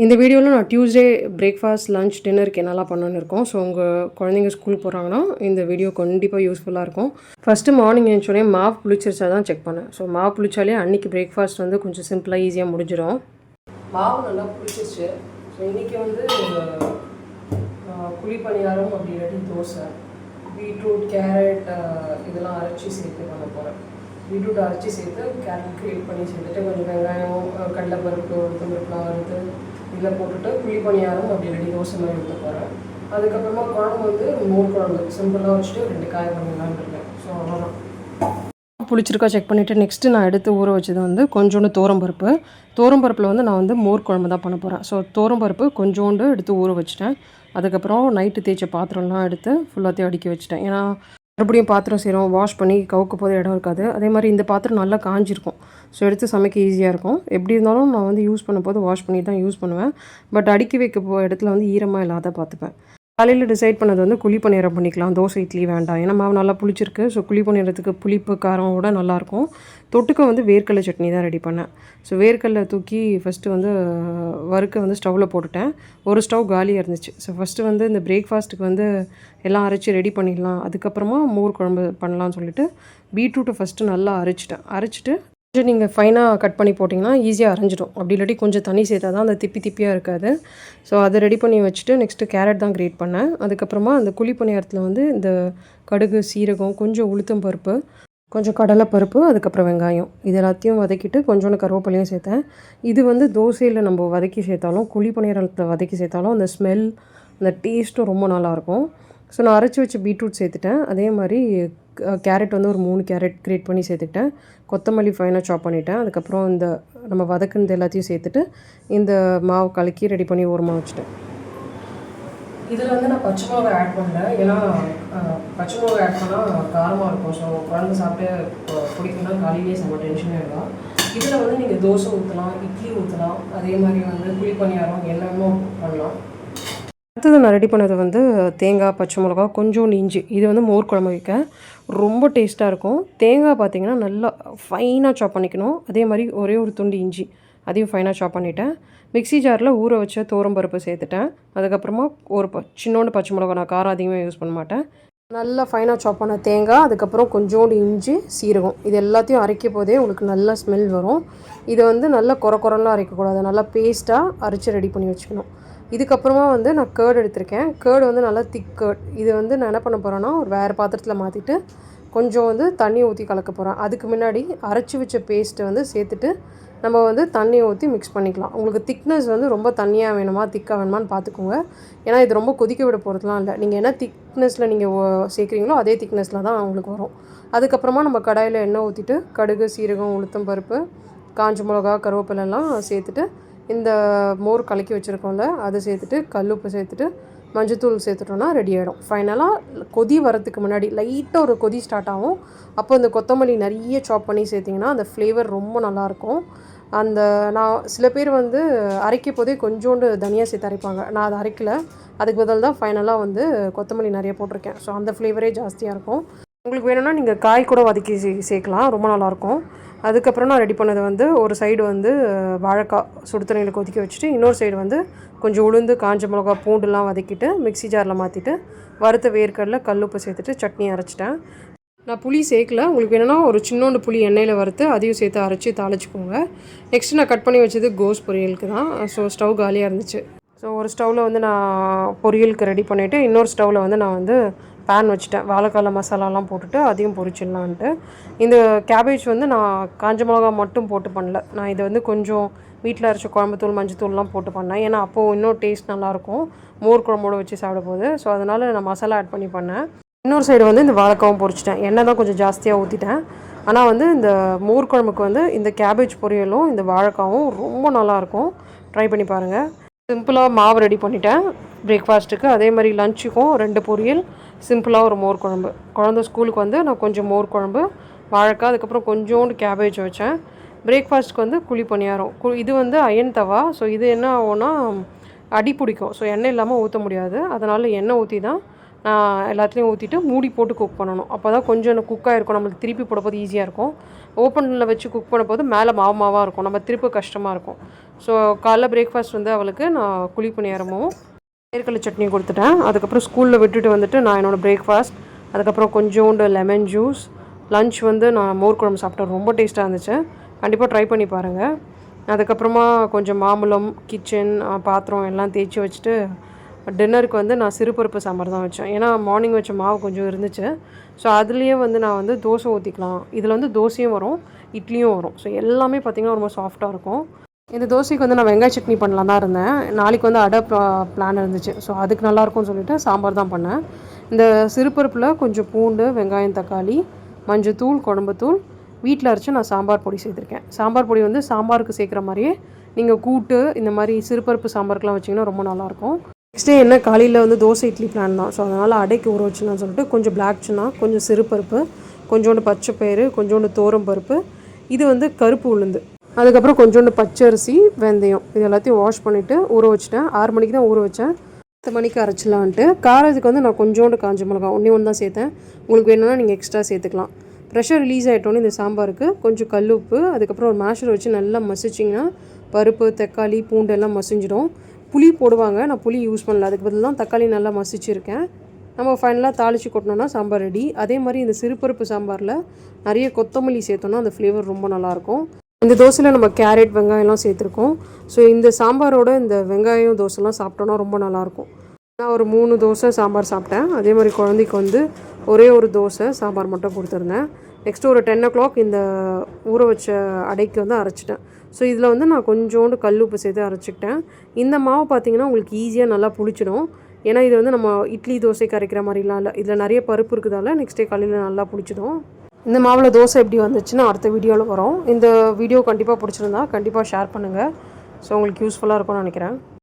இந்த வீடியோவில் நான் டியூஸ்டே பிரேக்ஃபாஸ்ட் லஞ்ச் டின்னருக்கு என்னெல்லாம் பண்ணணுன்னு இருக்கோம். ஸோ உங்கள் குழந்தைங்க ஸ்கூல் போகிறாங்கன்னா இந்த வீடியோ கண்டிப்பாக யூஸ்ஃபுல்லாக இருக்கும். ஃபஸ்ட்டு மார்னிங் எழுந்தோடனே மாவு புளிச்சிருச்சா தான் செக் பண்ணேன். ஸோ மாவு புளிச்சாலே அன்றைக்கி பிரேக்ஃபாஸ்ட் வந்து கொஞ்சம் சிம்பிளாக ஈஸியாக முடிஞ்சிடும். மாவு நல்லா புளிச்சிருச்சு. ஸோ இன்றைக்கி வந்து குழி பணியாரம் அப்படி இல்லாட்டி தோசை, பீட்ரூட் கேரட் இதெல்லாம் அரைச்சி சேர்த்து பண்ண போகிறேன். பீட்ரூட் அரைச்சி சேர்த்து கேரட் கிரேட் பண்ணி சேர்த்துட்டு கொஞ்சம் வெங்காயம் கடலைப்பருப்பு உளுத்தம்பருப்புலாம் வறுத்து இதில் போட்டுட்டு குழி பணியாரம் அப்படி ரெடி தோசை மாதிரி ஊற்ற போகிறேன். அதுக்கப்புறமா குழம்பு வந்து மோர் குழம்பு சிம்பிளாக வச்சுட்டு 2 காய் பண்ணிடலான்னு இருக்கேன். ஸோ அவ்வளோதான். புளிச்சிருக்கா செக் பண்ணிவிட்டு நெக்ஸ்ட்டு நான் எடுத்து ஊற வச்சது வந்து கொஞ்சோண்டு தோரம்பருப்பில் வந்து நான் வந்து மோர் குழம்பு தான் பண்ண போகிறேன். ஸோ தோரம்பருப்பு கொஞ்சோண்டு எடுத்து ஊற வச்சுட்டேன். அதுக்கப்புறம் நைட்டு தேய்ச்ச பாத்திரம்லாம் எடுத்து ஃபுல்லாத்தையும் அடுக்கி வச்சுட்டேன். ஏன்னா மறுபடியும் பாத்திரம் செய்கிறோம், வாஷ் பண்ணி கவுக்க போது இடம் இருக்காது. அதே மாதிரி இந்த பாத்திரம் நல்லா காஞ்சிருக்கும். ஸோ எடுத்து சமைக்க ஈஸியாக இருக்கும். எப்படி இருந்தாலும் நான் வந்து யூஸ் பண்ணும்போது வாஷ் பண்ணி தான் யூஸ் பண்ணுவேன். பட் அடுக்கி வைக்க இடத்துல வந்து ஈரமாக இல்லாத பார்த்துப்பேன். காலையில் டிசைட் பண்ணது வந்து குழி பணியாரம் பண்ணிக்கலாம், தோசை இட்லி வேண்டாம். ஏன்னா மாவு நல்லா புளிச்சிருக்கு. ஸோ குழி பணியாரத்துக்கு புளிப்பு காரம் கூட நல்லாயிருக்கும். தொட்டுக்க வந்து வேர்க்கடலை சட்னி தான் ரெடி பண்ணேன். ஸோ வேர்க்கடலை தூக்கி ஃபஸ்ட்டு வந்து வறுக்க வந்து ஸ்டவ்வில் போட்டுட்டேன். ஒரு ஸ்டவ் காலியாக இருந்துச்சு. ஸோ ஃபஸ்ட்டு வந்து இந்த பிரேக்ஃபாஸ்ட்டுக்கு வந்து எல்லாம் அரைச்சி ரெடி பண்ணிடலாம், அதுக்கப்புறமா மோர் குழம்பு பண்ணலான்னு சொல்லிட்டு பீட்ரூட்டை ஃபஸ்ட்டு நல்லா அரைச்சிட்டு கொஞ்சம் நீங்கள் ஃபைனாக கட் பண்ணி போட்டிங்கன்னா ஈஸியாக அரைஞ்சிடும். அப்படி இல்லாட்டி கொஞ்சம் தண்ணி சேர்த்தா தான் அந்த திப்பியாக இருக்காது. ஸோ அதை ரெடி பண்ணி வச்சுட்டு நெக்ஸ்ட்டு கேரட் தான் கிரேட் பண்ணேன். அதுக்கப்புறமா அந்த குழி பணியாரத்தில் வந்து இந்த கடுகு, சீரகம், கொஞ்சம் உளுத்தம் பருப்பு, கொஞ்சம் கடலைப்பருப்பு, அதுக்கப்புறம் வெங்காயம் இது எல்லாத்தையும் வதக்கிட்டு கொஞ்சோண்டு கருவேப்பிலையும் சேர்த்தேன். இது வந்து தோசையில் நம்ம வதக்கி சேர்த்தாலும் குழி பணியாரத்தில் வதக்கி சேர்த்தாலும் அந்த ஸ்மெல் அந்த டேஸ்ட்டும் ரொம்ப நல்லாயிருக்கும். ஸோ நான் அரைச்சி வச்சு பீட்ரூட் சேர்த்துட்டேன். அதே மாதிரி கேரட் வந்து ஒரு 3 கேரட் கிரேட் பண்ணி சேர்த்துக்கிட்டேன். கொத்தமல்லி ஃபைனாக சாப் பண்ணிவிட்டேன். அதுக்கப்புறம் இந்த நம்ம வதக்குனது எல்லாத்தையும் சேர்த்துட்டு இந்த மாவு கலக்கி ரெடி பண்ணி ஓரமாக வச்சுட்டேன். இதில் வந்து நான் பச்சை மிளகா ஆட் பண்ணல. ஏன்னா பச்சை மிளகா ஆட் பண்ணால் காரமாக இருக்கும். ஸோ குழந்தை சாப்பிட்டு பிடிக்கும்னா காலையிலேயே செம்ம டென்ஷனே ஆகிடும். இதில் வந்து நீங்கள் தோசை ஊற்றலாம், இட்லி ஊற்றலாம், அதே மாதிரி வந்து குழி பணியாரம் எல்லாமே பண்ணலாம். அடுத்தது நான் ரெடி பண்ணது வந்து தேங்காய், பச்சை மிளகா, கொஞ்சோண்டு இஞ்சி. இது வந்து மோர் குழம்பு வைக்க ரொம்ப டேஸ்ட்டாக இருக்கும். தேங்காய் பார்த்திங்கன்னா நல்லா ஃபைனாக சாப் பண்ணிக்கணும். அதே மாதிரி ஒரே ஒரு துண்டு இஞ்சி அதையும் ஃபைனாக சாப் பண்ணிவிட்டேன். மிக்ஸி ஜாரில் ஊற வச்ச பருப்பு சேர்த்துட்டேன். அதுக்கப்புறமா ஒரு சின்னோண்டு பச்சை மிளகா, நான் காரம் அதிகமாக யூஸ் பண்ண மாட்டேன். நல்லா ஃபைனாக சாப் பண்ண தேங்காய், அதுக்கப்புறம் கொஞ்சோண்டு இஞ்சி, சீரகம் இது எல்லாத்தையும் அரைக்க போதே உங்களுக்கு நல்லா ஸ்மெல் வரும். இதை வந்து நல்லா குறலாம் அரைக்கக்கூடாது, நல்லா பேஸ்ட்டாக அரைச்சி ரெடி பண்ணி வச்சுக்கணும். இதுக்கப்புறமா வந்து நான் கேர்டு எடுத்திருக்கேன். கேர்டு வந்து நல்லா திக் கேர்ட். இது வந்து நான் என்ன பண்ண போகிறேன்னா ஒரு வேறு பாத்திரத்தில் மாற்றிட்டு கொஞ்சம் வந்து தண்ணி ஊற்றி கலக்க போகிறேன். அதுக்கு முன்னாடி அரைச்சி வச்ச பேஸ்ட்டை வந்து சேர்த்துட்டு நம்ம வந்து தண்ணியை ஊற்றி மிக்ஸ் பண்ணிக்கலாம். உங்களுக்கு திக்னஸ் வந்து ரொம்ப தண்ணியாக வேணுமா திக்காக வேணுமான்னு பார்த்துக்கோங்க. ஏன்னா இது ரொம்ப கொதிக்க விட போகிறதுலாம் இல்லை. நீங்கள் என்ன திக்னஸில் நீங்கள் சேர்க்குறீங்களோ அதே திக்னஸில் தான் உங்களுக்கு வரும். அதுக்கப்புறமா நம்ம கடாயில் எண்ணெய் ஊற்றிட்டு கடுகு, சீரகம், உளுத்தம் பருப்பு, காஞ்ச மிளகா, கருவேப்பிலெல்லாம் சேர்த்துட்டு இந்த மோர் கலக்கி வச்சுருக்கோம்ல அதை சேர்த்துட்டு கல்லுப்பு சேர்த்துட்டு மஞ்சத்தூள் சேர்த்துட்டோன்னா ரெடி ஆகிடும். ஃபைனலாக கொதி வரத்துக்கு முன்னாடி லைட்டாக ஒரு கொதி ஸ்டார்ட் ஆகும். அப்போ இந்த கொத்தமல்லி நிறைய சாப் பண்ணி சேர்த்திங்கன்னா அந்த ஃப்ளேவர் ரொம்ப நல்லாயிருக்கும். அந்த நான் சில பேர் வந்து அரைக்க போதே கொஞ்சோண்டு தனியாக சேர்த்து அரைப்பாங்க. நான் அதை அரைக்கலை. அதுக்கு பதில் தான் ஃபைனலாக வந்து கொத்தமல்லி நிறைய போட்டிருக்கேன். ஸோ அந்த ஃப்ளேவரே ஜாஸ்தியாக இருக்கும். உங்களுக்கு வேணும்னா நீங்கள் காய் கூட வதக்கி சேர்க்கலாம், ரொம்ப நல்லாயிருக்கும். அதுக்கப்புறம் நான் ரெடி பண்ணது வந்து ஒரு சைடு வந்து வாழைக்காய் சுடு தண்ணியில் கொதிக்க வச்சுட்டு இன்னொரு சைடு வந்து கொஞ்சம் உளுந்து, காஞ்ச மிளகா, பூண்டுலாம் வதக்கிட்டு மிக்ஸி ஜாரில் மாற்றிட்டு வறுத்த வேர்க்கடலை, கல்லுப்பு சேர்த்துட்டு சட்னி அரைச்சிட்டேன். நான் புளி சேர்க்கல. உங்களுக்கு வேணும்னா ஒரு சின்னோண்டு புளி எண்ணெயில் வறுத்து அதையும் சேர்த்து அரைச்சி தாளிச்சிக்கோங்க. நெக்ஸ்ட்டு நான் கட் பண்ணி வச்சது கோஸ் பொரியலுக்கு தான். ஸோ ஸ்டவ் காலியாக இருந்துச்சு. ஸோ ஒரு ஸ்டவ்வில் வந்து நான் பொரியலுக்கு ரெடி பண்ணிவிட்டு இன்னொரு ஸ்டவ்வில் வந்து நான் வந்து பேன் வச்சுட்டேன். வாழைக்கால மசாலாலாம் போட்டுட்டு அதையும் பொரிச்சிடலான்ட்டு. இந்த கேபேஜ் வந்து நான் காஞ்ச மிளகா மட்டும் போட்டு பண்ணல. நான் இதை வந்து கொஞ்சம் வீட்டில் அரைச்ச குழம்புத்தூள், மஞ்சத்தூள்லாம் போட்டு பண்ணேன். ஏன்னா அப்போது இன்னும் டேஸ்ட் நல்லாயிருக்கும் மோர் குழம்போடு வச்சு சாப்பிடும்போது. ஸோ அதனால் நான் மசாலா ஆட் பண்ணி பண்ணேன். இன்னொரு சைடு வந்து இந்த வாழைக்காவும் பொரிச்சிட்டேன். எண்ணெய் தான் கொஞ்சம் ஜாஸ்தியாக ஊற்றிட்டேன். ஆனால் வந்து இந்த மோர் குழம்புக்கு வந்து இந்த கேபேஜ் பொரியலும் இந்த வாழைக்காவும் ரொம்ப நல்லாயிருக்கும். ட்ரை பண்ணி பாருங்கள். சிம்பிளாக மாவு ரெடி பண்ணிட்டேன் பிரேக்ஃபாஸ்ட்டுக்கு. அதே மாதிரி லஞ்சுக்கும் 2 பொரியல், சிம்பிளாக ஒரு மோர் குழம்பு. குழந்தை ஸ்கூலுக்கு வந்து நான் கொஞ்சம் மோர் குழம்பு, வாழைக்காய், அதுக்கப்புறம் கொஞ்சோண்டு கேபேஜ் வச்சேன். பிரேக்ஃபாஸ்ட்டுக்கு வந்து குழி பணியாரம். இது வந்து அயன் தவா. ஸோ இது என்ன ஆகும்னா அடி பிடிக்கும். ஸோ எண்ணெய் இல்லாமல் ஊற்ற முடியாது. அதனால் எண்ணெய் ஊற்றி தான் நான் எல்லாத்துலேயும் ஊற்றிட்டு மூடி போட்டு குக் பண்ணணும். அப்போ தான் கொஞ்சம் குக்காக இருக்கும், நம்மளுக்கு திருப்பி போடும்போது ஈஸியாக இருக்கும். ஓப்பனில் வச்சு குக் பண்ணும்போது மேலே மாவாக இருக்கும், நம்ம திருப்பி கஷ்டமாக இருக்கும். ஸோ காலைல பிரேக்ஃபாஸ்ட் வந்து அவளுக்கு நான் குழி பணியாரமும் வேர்க்கடலை சட்னியும் கொடுத்துட்டேன். அதுக்கப்புறம் ஸ்கூலில் விட்டுட்டு வந்துட்டு நான் என்னோடய பிரேக்ஃபாஸ்ட், அதுக்கப்புறம் கொஞ்சோண்டு லெமன் ஜூஸ், லன்ச் வந்து நான் மோர் குழம்பு சாப்பிட்டேன். ரொம்ப டேஸ்ட்டாக இருந்துச்சு, கண்டிப்பாக ட்ரை பண்ணி பாருங்கள். அதுக்கப்புறமா கொஞ்சம் மாம்பழம், கிச்சன் பாத்திரம் எல்லாம் தேய்ச்சி வச்சுட்டு டின்னருக்கு வந்து நான் சிறுபருப்பு சாம்பார் தான் வச்சேன். ஏன்னா மார்னிங் வச்ச மாவு கொஞ்சம் இருந்துச்சு. ஸோ அதுலேயே வந்து நான் வந்து தோசை ஊற்றிக்கலாம். இதில் வந்து தோசையும் வரும், இட்லியும் வரும். ஸோ எல்லாமே பார்த்திங்கன்னா ரொம்ப சாஃப்டாக இருக்கும். இந்த தோசைக்கு வந்து நான் வெங்காய சட்னி பண்ணலாம் தான் இருந்தேன். நாளைக்கு வந்து அடை பிளான் இருந்துச்சு. ஸோ அதுக்கு நல்லாயிருக்கும்னு சொல்லிவிட்டு சாம்பார் தான் பண்ணேன். இந்த சிறுபருப்பில் கொஞ்சம் பூண்டு, வெங்காயம், தக்காளி, மஞ்சத்தூள், குழம்புத்தூள், வீட்டில் அரைச்சி நான் சாம்பார் பொடி சேர்த்துருக்கேன். சாம்பார் பொடி வந்து சாம்பாருக்கு சேர்க்குற மாதிரியே நீங்கள் கூட்டு இந்த மாதிரி சிறுபருப்பு சாம்பாருக்குலாம் வச்சிங்கன்னா ரொம்ப நல்லாயிருக்கும். நெக்ஸ்ட் டே என்ன காலையில் வந்து தோசை இட்லி பிளான் தான். ஸோ அதனால் அடைக்கு ஊற வச்சுன்னு சொல்லிட்டு கொஞ்சம் பிளாக் சன்னா, கொஞ்சம் சிறுபருப்பு, கொஞ்சோண்டு பச்சை பயிறு, கொஞ்சோண்டு தோரம் பருப்பு, இது வந்து கருப்பு உளுந்து, அதுக்கப்புறம் கொஞ்சோண்டு பச்சரிசி, வெந்தயம், இது எல்லாத்தையும் வாஷ் பண்ணிவிட்டு ஊற வச்சுட்டேன். 6 மணிக்கு தான் ஊற வச்சேன். 10 மணிக்கு அரைச்சிலான்ட்டு. காரத்துக்கு வந்து நான் கொஞ்சோண்டு காஞ்ச மிளகா ஒன்று தான் சேர்த்தேன். உங்களுக்கு வேணும்னா நீங்கள் எக்ஸ்ட்ரா சேர்த்துக்கலாம். ப்ரெஷர் ரிலீஸ் ஆகிட்டோன்னு இந்த சாம்பாருக்கு கொஞ்சம் கல் உப்பு, அதுக்கப்புறம் ஒரு மேஷர் வச்சு நல்லா மசிச்சிங்கன்னா பருப்பு, தக்காளி, பூண்டு எல்லாம் மசிஞ்சிடும். புளி போடுவாங்க, நான் புளி யூஸ் பண்ணல, அதுக்கு பதில் தான் தக்காளி நல்லா மசிச்சிருக்கேன். நம்ம ஃபைனலாக தாளித்து கொட்டினோன்னா சாம்பார் ரெடி. அதே மாதிரி இந்த சிறுபருப்பு சாம்பாரில் நிறைய கொத்தமல்லி சேர்த்தோன்னா அந்த ஃப்ளேவர் ரொம்ப நல்லாயிருக்கும். இந்த தோசையில் நம்ம கேரட், வெங்காயம்லாம் சேர்த்துருக்கோம். ஸோ இந்த சாம்பாரோட இந்த வெங்காயம் தோசைலாம் சாப்பிட்டோன்னா ரொம்ப நல்லாயிருக்கும். நான் ஒரு 3 தோசை சாம்பார் சாப்பிட்டேன். அதே மாதிரி குழந்தைக்கு வந்து ஒரே ஒரு தோசை சாம்பார் மட்டும் கொடுத்துருந்தேன். நெக்ஸ்ட்டு ஒரு 10 o'clock இந்த ஊற வச்ச அடைக்கு வந்து அரைச்சிட்டேன். ஸோ இதில் வந்து நான் கொஞ்சோண்டு கல் உப்பு சேர்த்து அரைச்சிக்கிட்டேன். இந்த மாவு பார்த்திங்கன்னா உங்களுக்கு ஈஸியாக நல்லா புளிச்சிடும். ஏன்னா இது வந்து நம்ம இட்லி தோசைக்கு அரைக்கிற மாதிரிலாம் இல்லை, இதில் நிறைய பருப்பு இருக்குதால நெக்ஸ்ட் டே காலையில் நல்லா புளிச்சிடும். இந்த மாவில் தோசை எப்படி வந்துச்சுன்னா அடுத்த வீடியோவில் வரும். இந்த வீடியோ கண்டிப்பாக பிடிச்சிருந்தா கண்டிப்பாக ஷேர் பண்ணுங்கள். ஸோ உங்களுக்கு யூஸ்ஃபுல்லாக இருக்கும்னு நினைக்கிறேன்.